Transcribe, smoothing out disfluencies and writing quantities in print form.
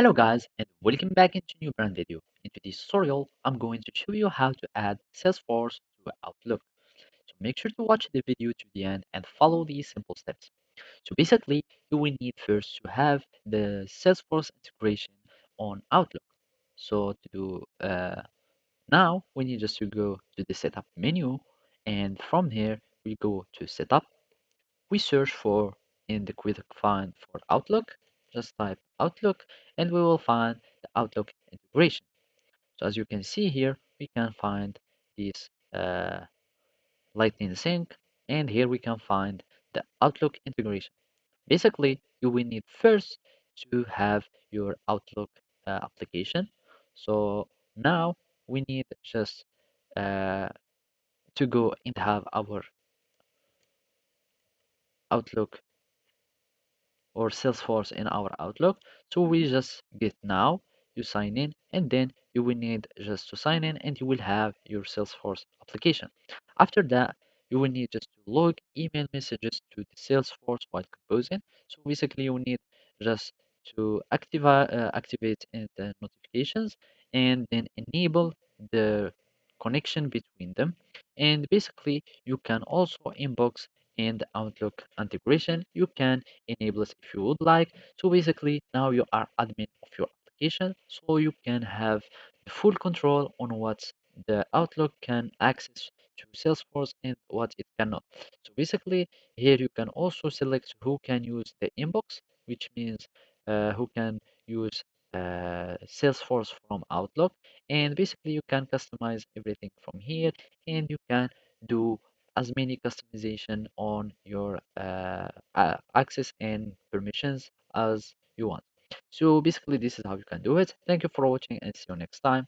Hello guys and welcome back into new brand video. In today's tutorial, I'm going to show you how to add Salesforce to Outlook. So make sure to watch the video to the end and follow these simple steps. So basically, you will need first to have the Salesforce integration on Outlook. So to do now, we need just to go to the setup menu, and from here we go to setup. We search for in the quick find for Outlook, just type Outlook, and we will find the Outlook integration. So as you can see here, we can find this Lightning Sync, and here we can find the Outlook integration. Basically, you will need first to have your Outlook application. So now we need just uh, to go and have our Outlook or Salesforce in our Outlook. So we just get now, you sign in, and then you will need just to sign in and you will have your Salesforce application. After that, you will need just to log email messages to the Salesforce while composing. So basically you will need just to activate the notifications and then enable the connection between them. And basically you can also inbox and Outlook integration. You can enable it if you would like. So basically now you are admin of your application, so you can have the full control on what the Outlook can access to Salesforce and what it cannot. So basically here you can also select who can use the inbox, which means who can use Salesforce from Outlook, and basically you can customize everything from here, and you can do as many customization on your access and permissions as you want. So basically, this is how you can do it. Thank you for watching and see you next time.